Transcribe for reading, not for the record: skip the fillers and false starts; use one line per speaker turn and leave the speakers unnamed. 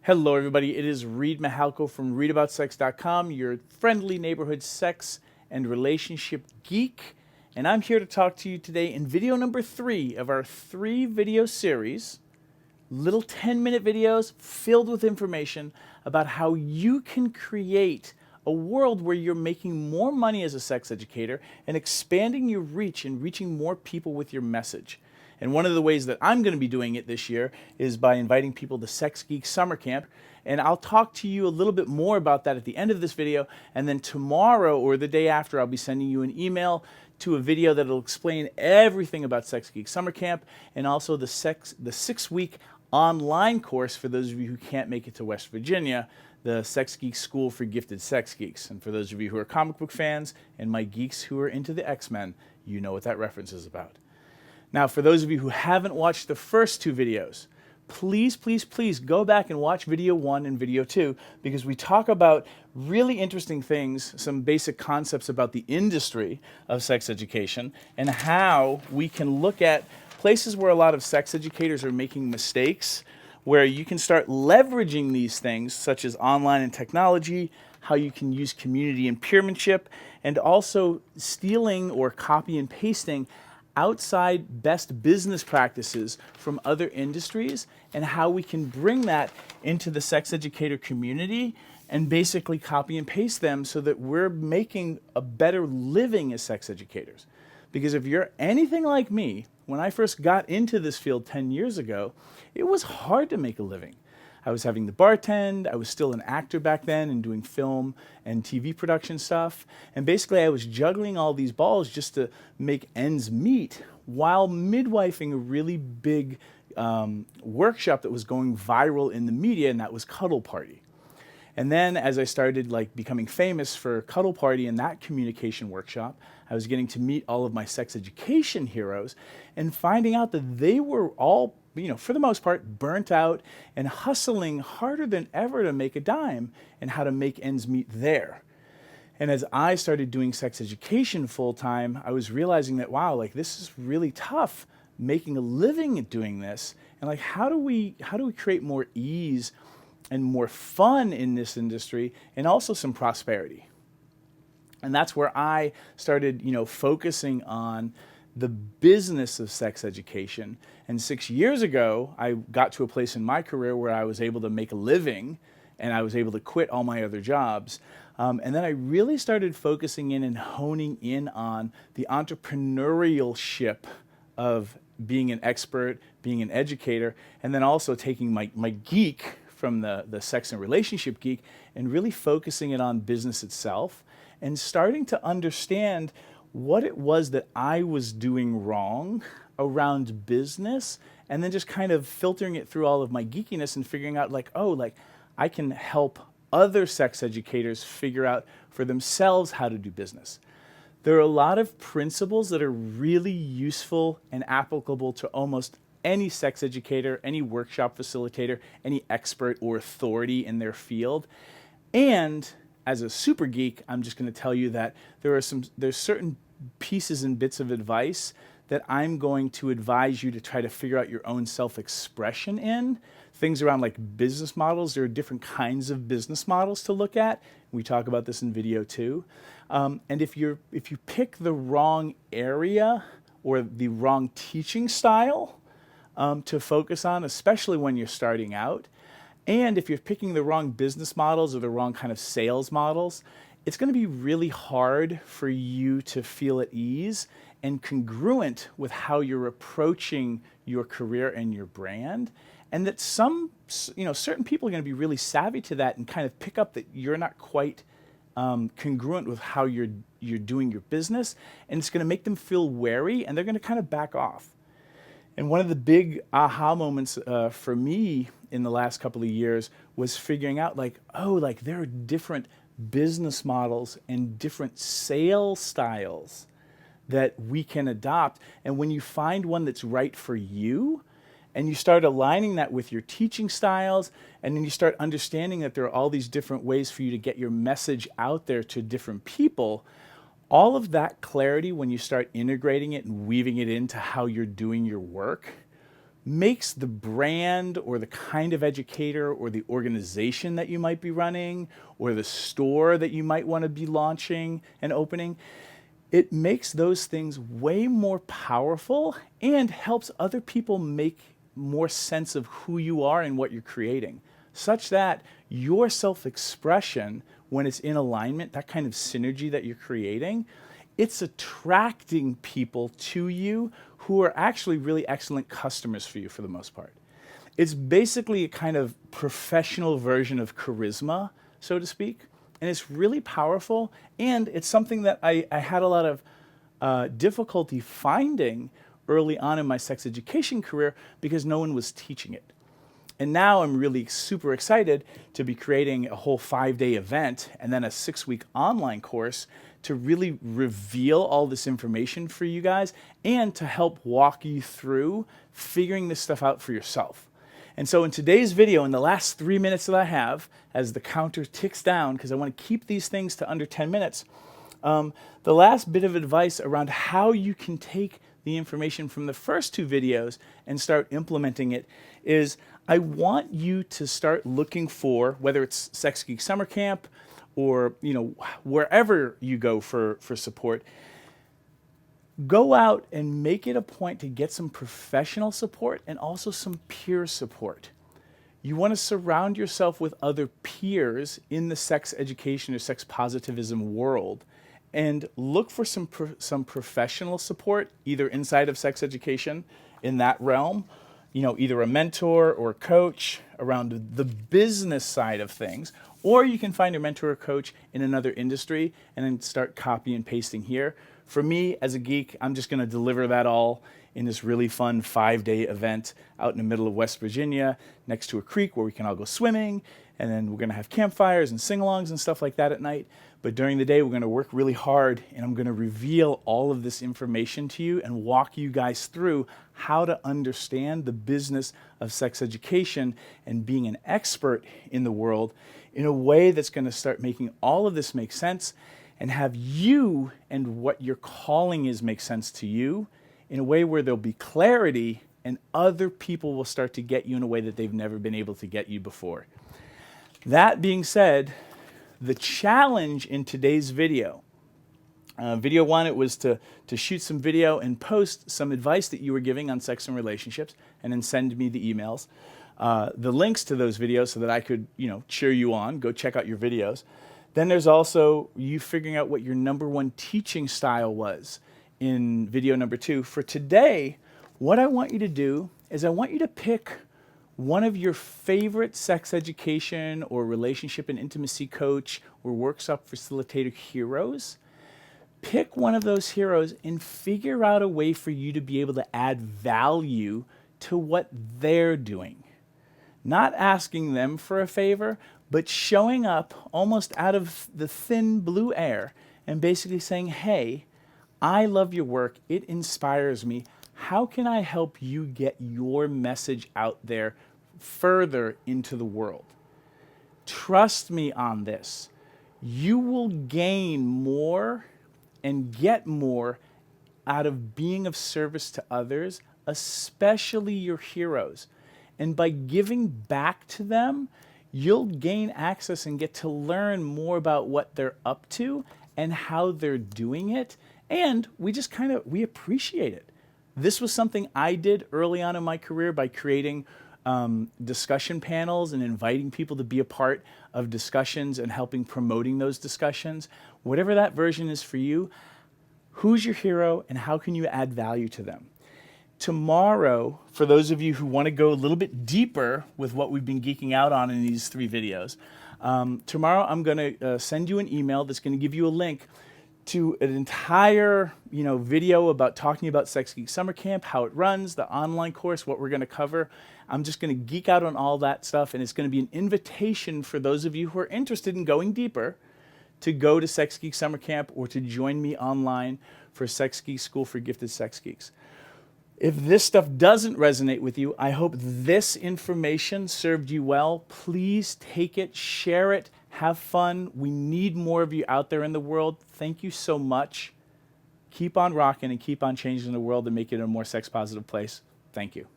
Hello, everybody. It is Reed Mahalko from readaboutsex.com, your friendly neighborhood sex and relationship geek. And I'm here to talk to you today in video number 3 of our 3-video series, little 10-minute videos filled with information about how you can create a world where you're making more money as a sex educator and expanding your reach and reaching more people with your message. And one of the ways that I'm going to be doing it this year is by inviting people to Sex Geek Summer Camp. And I'll talk to you a little bit more about that at the end of this video. And then tomorrow or the day after, I'll be sending you an email to a video that will explain everything about Sex Geek Summer Camp and also the 6-week online course for those of you who can't make it to West Virginia, the Sex Geek School for Gifted Sex Geeks. And for those of you who are comic book fans and my geeks who are into the X-Men, you know what that reference is about. Now, for those of you who haven't watched the first 2 videos, please, please, please go back and watch video 1 and video 2 because we talk about really interesting things, some basic concepts about the industry of sex education and how we can look at places where a lot of sex educators are making mistakes, where you can start leveraging these things such as online and technology, how you can use community and peermanship, and also stealing or copy and pasting outside best business practices from other industries and how we can bring that into the sex educator community and basically copy and paste them so that we're making a better living as sex educators. Because if you're anything like me, when I first got into this field 10 years ago, it was hard to make a living. I was having to bartend, I was still an actor back then and doing film and TV production stuff. And basically I was juggling all these balls just to make ends meet while midwifing a really big workshop that was going viral in the media, and that was Cuddle Party. And then as I started becoming famous for Cuddle Party and that communication workshop, I was getting to meet all of my sex education heroes and finding out that they were all, for the most part, burnt out and hustling harder than ever to make a dime and how to make ends meet there. And as I started doing sex education full time, I was realizing that, wow, this is really tough making a living at doing this. And how do we create more ease and more fun in this industry and also some prosperity? And that's where I started, focusing on the business of sex education. And 6 years ago, I got to a place in my career where I was able to make a living and I was able to quit all my other jobs. And then I really started focusing in and honing in on the entrepreneurship of being an expert, being an educator, and then also taking my geek from the sex and relationship geek and really focusing it on business itself and starting to understand what it was that I was doing wrong around business, and then just kind of filtering it through all of my geekiness and figuring out I can help other sex educators figure out for themselves how to do business. There are a lot of principles that are really useful and applicable to almost any sex educator, any workshop facilitator, any expert or authority in their field. And as a super geek, I'm just going to tell you that there's certain pieces and bits of advice that I'm going to advise you to try to figure out your own self-expression in. Things around business models. There are different kinds of business models to look at. We talk about this in video 2. And if you pick the wrong area or the wrong teaching style to focus on, especially when you're starting out, and if you're picking the wrong business models or the wrong kind of sales models, it's going to be really hard for you to feel at ease and congruent with how you're approaching your career and your brand. And that certain people are going to be really savvy to that and kind of pick up that you're not quite congruent with how you're doing your business, and it's going to make them feel wary, and they're going to kind of back off. And one of the big aha moments for me in the last couple of years was figuring out there are different business models and different sales styles that we can adopt. And when you find one that's right for you, and you start aligning that with your teaching styles, and then you start understanding that there are all these different ways for you to get your message out there to different people, all of that clarity, when you start integrating it and weaving it into how you're doing your work, makes the brand or the kind of educator or the organization that you might be running or the store that you might want to be launching and opening, it makes those things way more powerful and helps other people make more sense of who you are and what you're creating, such that your self-expression, when it's in alignment, that kind of synergy that you're creating, it's attracting people to you who are actually really excellent customers for you for the most part. It's basically a kind of professional version of charisma, so to speak, and it's really powerful, and it's something that I had a lot of difficulty finding early on in my sex education career because no one was teaching it. And now I'm really super excited to be creating a whole 5-day event and then a 6-week online course to really reveal all this information for you guys and to help walk you through figuring this stuff out for yourself. And so in today's video, in the last 3 minutes that I have, as the counter ticks down, because I want to keep these things to under 10 minutes, the last bit of advice around how you can take the information from the first 2 videos and start implementing it is I want you to start looking for, whether it's Sex Geek Summer Camp or wherever you go for support, go out and make it a point to get some professional support and also some peer support. You want to surround yourself with other peers in the sex education or sex positivism world and look for some professional support, either inside of sex education in that realm, either a mentor or a coach around the business side of things, or you can find a mentor or coach in another industry and then start copy and pasting here. For me, as a geek, I'm just going to deliver that all in this really fun 5-day event out in the middle of West Virginia next to a creek where we can all go swimming, and then we're going to have campfires and sing-alongs and stuff like that at night. But during the day, we're going to work really hard, and I'm going to reveal all of this information to you and walk you guys through how to understand the business of sex education and being an expert in the world in a way that's going to start making all of this make sense and have you and what your calling is make sense to you in a way where there'll be clarity and other people will start to get you in a way that they've never been able to get you before. That being said, the challenge in today's video, video 1, it was to shoot some video and post some advice that you were giving on sex and relationships and then send me the emails. The links to those videos so that I could, cheer you on, go check out your videos. Then there's also you figuring out what your #1 teaching style was in video number 2. For today, what I want you to do is I want you to pick one of your favorite sex education or relationship and intimacy coach or workshop facilitator heroes. Pick one of those heroes and figure out a way for you to be able to add value to what they're doing. Not asking them for a favor, but showing up almost out of the thin blue air and basically saying, hey, I love your work. It inspires me. How can I help you get your message out there further into the world? Trust me on this. You will gain more and get more out of being of service to others, especially your heroes. And by giving back to them, you'll gain access and get to learn more about what they're up to and how they're doing it. And we just we appreciate it. This was something I did early on in my career by creating discussion panels and inviting people to be a part of discussions and helping promoting those discussions. Whatever that version is for you, who's your hero and how can you add value to them? Tomorrow, for those of you who want to go a little bit deeper with what we've been geeking out on in these 3 videos, tomorrow I'm going to send you an email that's going to give you a link to an entire video about talking about Sex Geek Summer Camp, how it runs, the online course, what we're going to cover. I'm just going to geek out on all that stuff, and it's going to be an invitation for those of you who are interested in going deeper to go to Sex Geek Summer Camp or to join me online for Sex Geek School for Gifted Sex Geeks. If this stuff doesn't resonate with you, I hope this information served you well. Please take it, share it, have fun. We need more of you out there in the world. Thank you so much. Keep on rocking and keep on changing the world and make it a more sex positive place. Thank you.